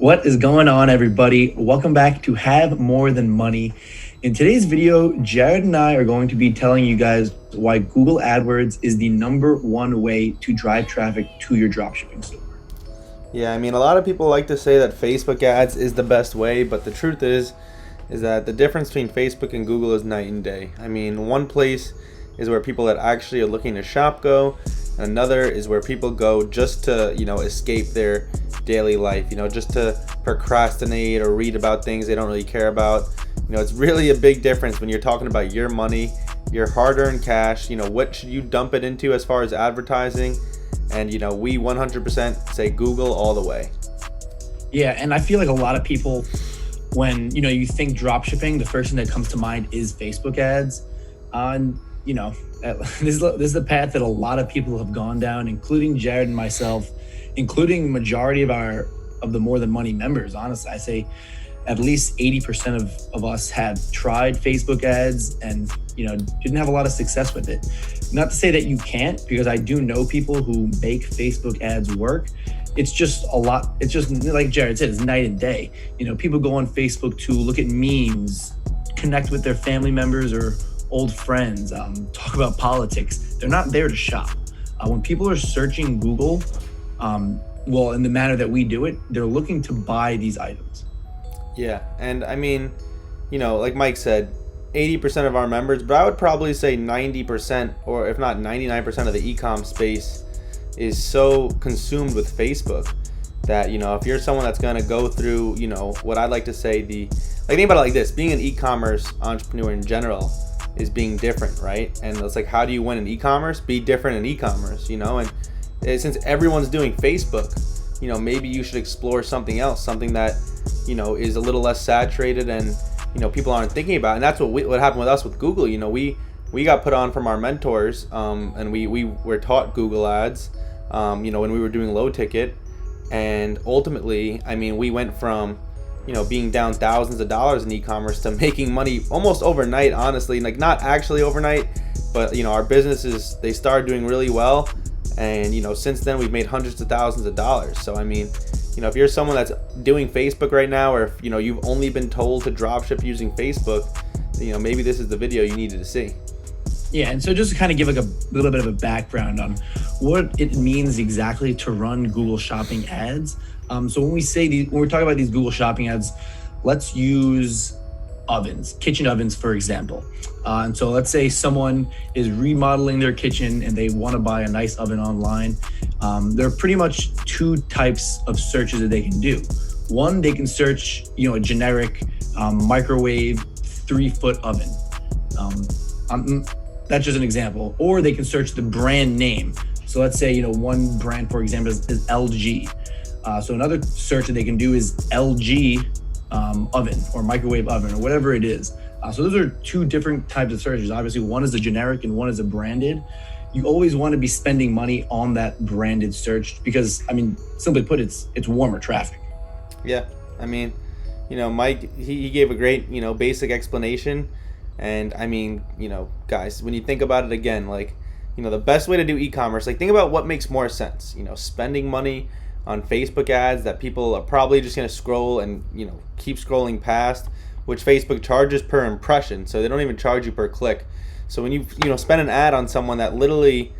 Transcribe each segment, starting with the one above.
What is going on, everybody? Welcome back to Have More Than Money. In today's video, Jared and I are going to be telling you guys why Google AdWords is the #1 way to drive traffic to your dropshipping store. Yeah, I mean, a lot of people like to say that Facebook ads is the best way, but the truth is that the difference between Facebook and Google is night and day. I mean, one place is where people that actually are looking to shop go, and another is where people go just to, escape their daily life, just to procrastinate or read about things they don't really care about. It's really a big difference when you're talking about your money, your hard-earned cash. What should you dump it into as far as advertising? And we 100% say Google all the way. Yeah, and I feel like a lot of people, when you think dropshipping, the first thing that comes to mind is Facebook ads. And this is the path that a lot of people have gone down, including Jared and myself, including majority of the More Than Money members. Honestly, I say at least 80% of us have tried Facebook ads and didn't have a lot of success with it. Not to say that you can't, because I do know people who make Facebook ads work. It's just a lot. It's just like Jared said, it's night and day. People go on Facebook to look at memes, connect with their family members or old friends, talk about politics. They're not there to shop. When people are searching Google, in the manner that we do it, they're looking to buy these items. Yeah, and I mean, like Mike said, 80% of our members, but I would probably say 90%, or if not 99% of the e-com space is so consumed with Facebook that, if you're someone that's going to go through, what I'd like to say, think about it like this: being an e-commerce entrepreneur in general is being different, right? And it's like, how do you win in e-commerce? Be different in e-commerce, and since everyone's doing Facebook, maybe you should explore something else, something that, is a little less saturated and, people aren't thinking about. And that's what happened with us with Google. We got put on from our mentors, and we were taught Google ads, when we were doing low ticket. And ultimately, I mean, we went from, being down thousands of dollars in e-commerce to making money almost overnight, honestly. Like, not actually overnight, but, our businesses, they started doing really well. And, since then we've made hundreds of thousands of dollars. So, I mean, if you're someone that's doing Facebook right now, or if, you've only been told to dropship using Facebook, maybe this is the video you needed to see. Yeah, and so just to kind of give like a little bit of a background on what it means exactly to run Google Shopping ads. So when we're talking about these Google Shopping ads, let's use ovens, kitchen ovens, for example. And so let's say someone is remodeling their kitchen and they want to buy a nice oven online. There are pretty much two types of searches that they can do. One, they can search, a generic microwave 3-foot oven. That's just an example. Or they can search the brand name. So let's say, one brand, for example, is LG. So another search that they can do is LG oven or microwave oven or whatever it is. So those are two different types of searches. Obviously, one is a generic and one is a branded. You always want to be spending money on that branded search because, I mean, simply put, it's warmer traffic. Yeah, I mean, Mike, he gave a great, basic explanation. And I mean, guys, when you think about it again, like, the best way to do e-commerce, like, think about what makes more sense, spending money on Facebook ads that people are probably just going to scroll and, keep scrolling past, which Facebook charges per impression. So they don't even charge you per click. So when you, spend an ad on someone that literally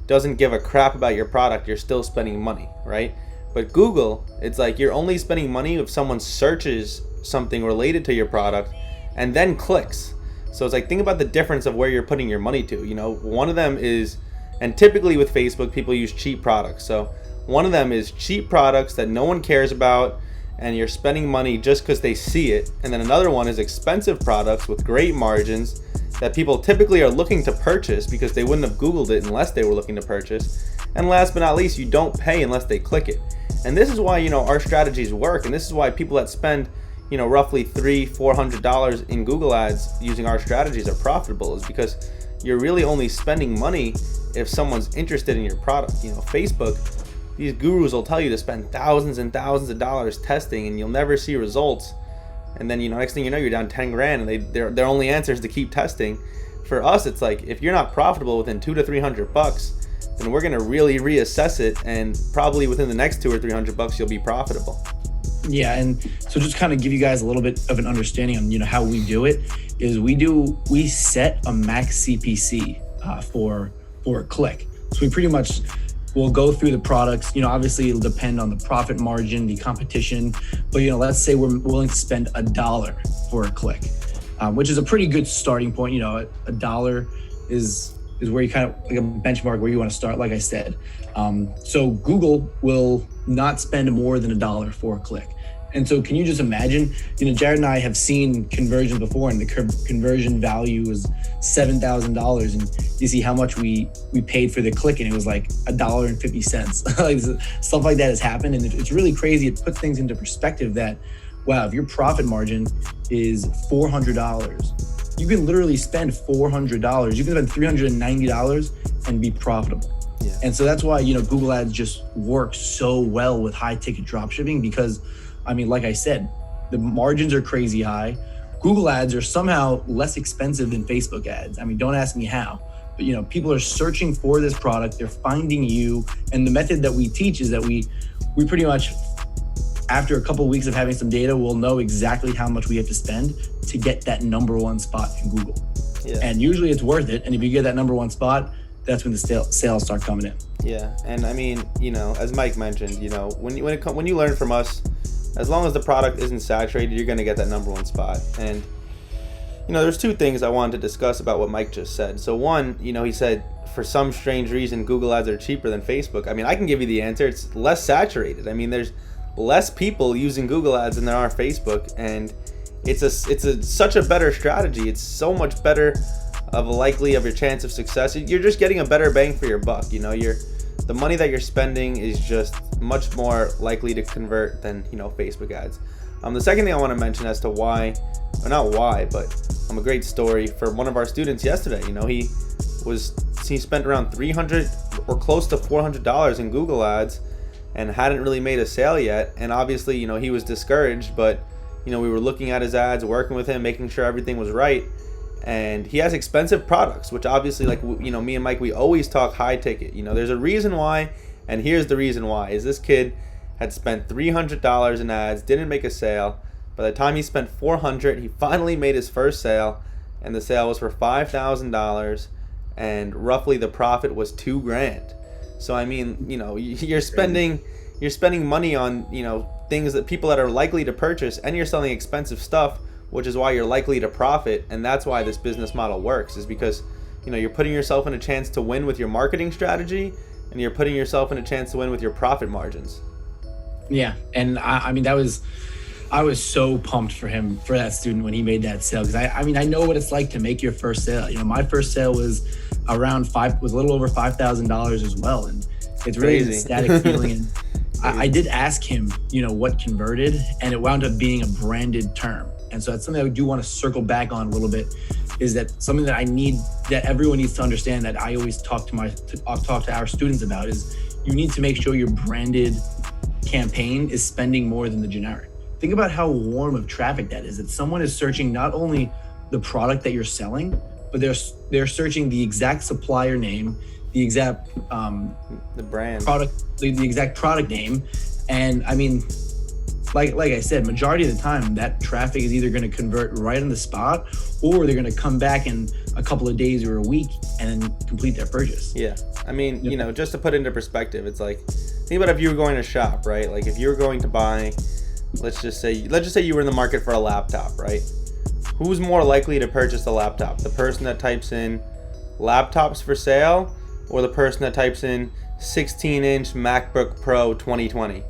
doesn't give a crap about your product, you're still spending money, right? But Google, it's like you're only spending money if someone searches something related to your product and then clicks. So it's like, think about the difference of where you're putting your money to. One of them is, and typically with Facebook, people use cheap products. So one of them is cheap products that no one cares about, and you're spending money just because they see it. And then another one is expensive products with great margins that people typically are looking to purchase because they wouldn't have Googled it unless they were looking to purchase. And last but not least, you don't pay unless they click it. And this is why, our strategies work. And this is why people that spend, roughly $300-400 in Google ads using our strategies are profitable, is because you're really only spending money if someone's interested in your product. Facebook, these gurus will tell you to spend thousands and thousands of dollars testing and you'll never see results. And then, next thing you know, you're down 10 grand and their only answer is to keep testing. For us, it's like, if you're not profitable within $200 to $300, then we're going to really reassess it. And probably within the next $200 or $300, you'll be profitable. Yeah, and so just kind of give you guys a little bit of an understanding on how we do it is we set a max CPC for a click. So we pretty much will go through the products. Obviously it'll depend on the profit margin, the competition, but let's say we're willing to spend $1 for a click, which is a pretty good starting point. $1 is where you kind of like a benchmark where you want to start, like I said. So Google will not spend more than $1 for a click. And so can you just imagine, Jared and I have seen conversions before, and the conversion value was $7,000, and you see how much we paid for the click, and it was like $1.50. Like, stuff like that has happened, and it's really crazy. It puts things into perspective that, wow, if your profit margin is $400, you can literally spend $400. You can spend $390 and be profitable. Yeah. And so that's why, Google Ads just works so well with high ticket dropshipping, because like I said, the margins are crazy high. Google Ads are somehow less expensive than Facebook ads. Don't ask me how, but people are searching for this product, they're finding you. And the method that we teach is that we pretty much, after a couple of weeks of having some data, we'll know exactly how much we have to spend to get that #1 spot in Google. Yeah. And usually it's worth it. And if you get that #1 spot, that's when the sales start coming in. Yeah, and as Mike mentioned, when you learn from us, as long as the product isn't saturated, you're going to get that #1 spot. And there's two things I wanted to discuss about what Mike just said. So one, he said for some strange reason Google Ads are cheaper than Facebook. I can give you the answer. It's less saturated. There's less people using Google Ads than there are Facebook, and it's such a better strategy. It's so much better of your chance of success. You're just getting a better bang for your buck. The money that you're spending is just much more likely to convert than Facebook ads. The second thing I want to mention as to why, or not why, but a great story for one of our students yesterday. He spent around $300 or close to $400 in Google ads and hadn't really made a sale yet. And obviously, he was discouraged, but we were looking at his ads, working with him, making sure everything was right. And he has expensive products, which obviously, me and Mike, we always talk high ticket. There's a reason why, and here's the reason why. Is this kid had spent $300 in ads, didn't make a sale. By the time he spent $400, he finally made his first sale, and the sale was for $5,000, and roughly the profit was $2,000. So you're spending money on things that people that are likely to purchase, and you're selling expensive stuff, which is why you're likely to profit. And that's why this business model works, is because you're putting yourself in a chance to win with your marketing strategy, and you're putting yourself in a chance to win with your profit margins. Yeah, and I was so pumped for him, for that student, when he made that sale, because I know what it's like to make your first sale. My first sale was a little over $5,000 as well, and it's really an ecstatic feeling. And I did ask him, what converted, and it wound up being a branded term. And so that's something I do want to circle back on a little bit, is that something that everyone needs to understand, that I always talk to our students about, is you need to make sure your branded campaign is spending more than the generic. Think about how warm of traffic that is. That someone is searching not only the product that you're selling, but they're searching the exact supplier name, the exact the brand product, the exact product name. And like I said, majority of the time that traffic is either going to convert right on the spot, or they're going to come back in a couple of days or a week and then complete their purchase. Yeah. Just to put into perspective, it's like, think about if you were going to shop, right? Like if you were going to buy, let's just say you were in the market for a laptop, right? Who's more likely to purchase the laptop? The person that types in laptops for sale, or the person that types in 16-inch MacBook Pro 2020,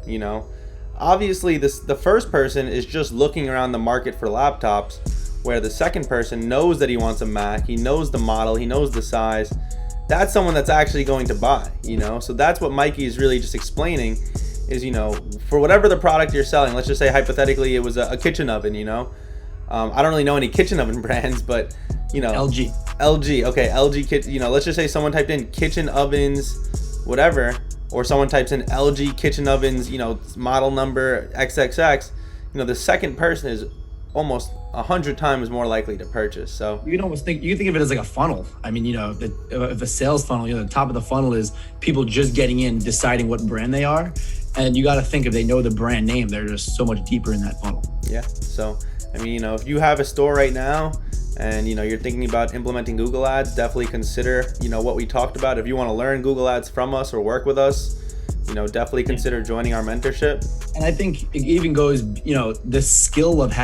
Obviously, the first person is just looking around the market for laptops, where the second person knows that he wants a Mac, he knows the model, he knows the size. That's someone that's actually going to buy, So that's what Mikey is really just explaining, is, for whatever the product you're selling, let's just say hypothetically it was a kitchen oven, I don't really know any kitchen oven brands, but, LG, okay, LG, let's just say someone typed in kitchen ovens, whatever, or someone types in LG kitchen ovens, model number XXX, the second person is almost 100 times more likely to purchase. So you can think of it as like a funnel. If a sales funnel, the top of the funnel is people just getting in, deciding what brand they are, And you got to think, if they know the brand name, they're just so much deeper in that funnel. Yeah. So, I mean, you know, if you have a store right now and, you know, you're thinking about implementing Google Ads, definitely consider, you know, what we talked about. If you want to learn Google Ads from us or work with us, you know, definitely consider joining our mentorship. And I think it even goes, you know, the skill of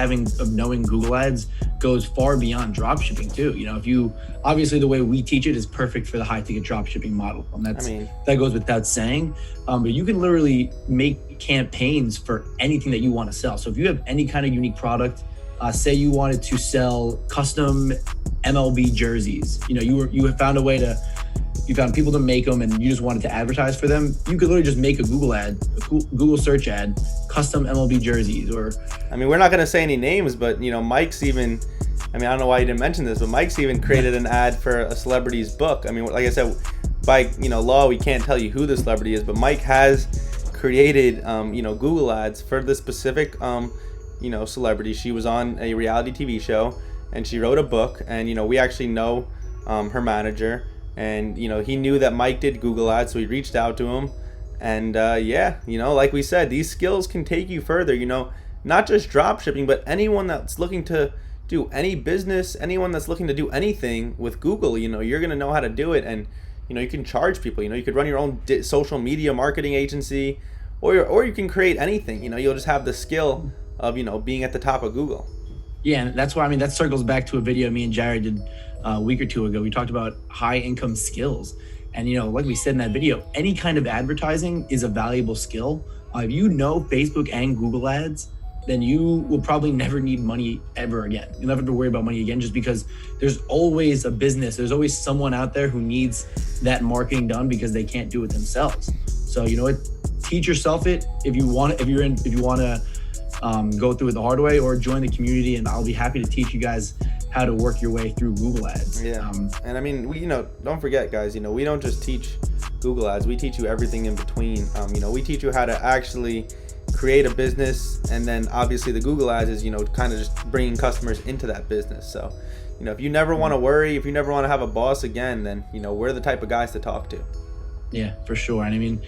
knowing Google Ads goes far beyond dropshipping too. You know, if you, obviously the way we teach it is perfect for the high ticket dropshipping model. And that goes without saying. But you can literally make campaigns for anything that you want to sell. So if you have any kind of unique product, say you wanted to sell custom MLB jerseys, you know, you have found a way to, you found people to make them and you just wanted to advertise for them, you could literally just make a Google search ad, custom MLB jerseys. Or, I mean, we're not going to say any names, but, you know, Mike's even, I mean, I don't know why you didn't mention this, but Mike's even created an ad for a celebrity's book. I mean, like I said, by, you know, law, we can't tell you who the celebrity is, but Mike has created, you know, Google ads for the specific, you know, celebrity. She was on a reality TV show and she wrote a book, and, you know, we actually know her manager. And, you know, he knew that Mike did Google ads, so he reached out to him. And, yeah, you know, like we said, these skills can take you further, you know, not just drop shipping, but anyone that's looking to do any business, anyone that's looking to do anything with Google, you know, you're going to know how to do it. And, you know, you can charge people, you know, you could run your own social media marketing agency, or you can create anything, you know, you'll just have the skill of, you know, being at the top of Google. Yeah, and that's why, I mean, that circles back to a video me and Jared did a week or two ago. We talked about high income skills. And, you know, like we said in that video, any kind of advertising is a valuable skill. If you know Facebook and Google ads, then you will probably never need money ever again. You'll never have to worry about money again, just because there's always a business. There's always someone out there who needs that marketing done because they can't do it themselves. So, you know what, teach yourself it if you want to go through it the hard way, or join the community, and I'll be happy to teach you guys how to work your way through Google ads. Yeah. And I mean, we, you know, don't forget, guys, you know, we don't just teach Google ads, we teach you everything in between. You know, we teach you how to actually create a business, and then obviously the Google ads is, you know, kind of just bringing customers into that business. So, you know, if you never want to worry, if you never want to have a boss again, then, you know, we're the type of guys to talk to. Yeah, for sure. And I mean,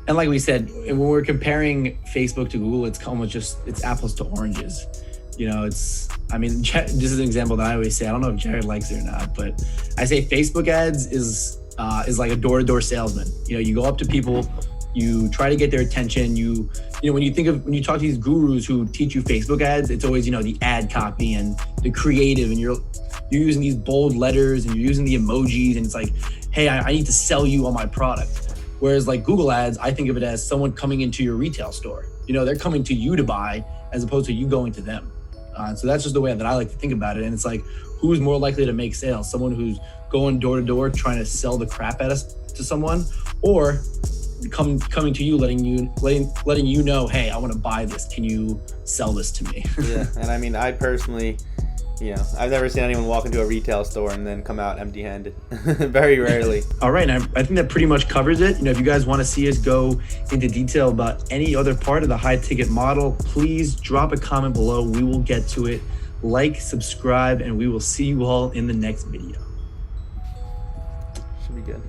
and like we said, when we're comparing Facebook to Google, it's almost just, it's apples to oranges. You know, it's, I mean, this is an example that I always say, I don't know if Jared likes it or not, but I say Facebook ads is like a door-to-door salesman. You know, you go up to people, you try to get their attention. You know, when you talk to these gurus who teach you Facebook ads, it's always, you know, the ad copy and the creative, and you're using these bold letters and you're using the emojis, and it's like, hey, I need to sell you on my product. Whereas like Google ads, I think of it as someone coming into your retail store. You know, they're coming to you to buy as opposed to you going to them. So that's just the way that I like to think about it. And it's like, who's more likely to make sales? Someone who's going door to door trying to sell the crap out of to someone, or coming to you, letting you know, hey, I want to buy this. Can you sell this to me? Yeah, and I mean, I personally, you know, I've never seen anyone walk into a retail store and then come out empty-handed. Very rarely. All right, and I think that pretty much covers it. You know, if you guys want to see us go into detail about any other part of the high ticket model, please drop a comment below. We will get to it. Like, subscribe, and we will see you all in the next video. Should be good.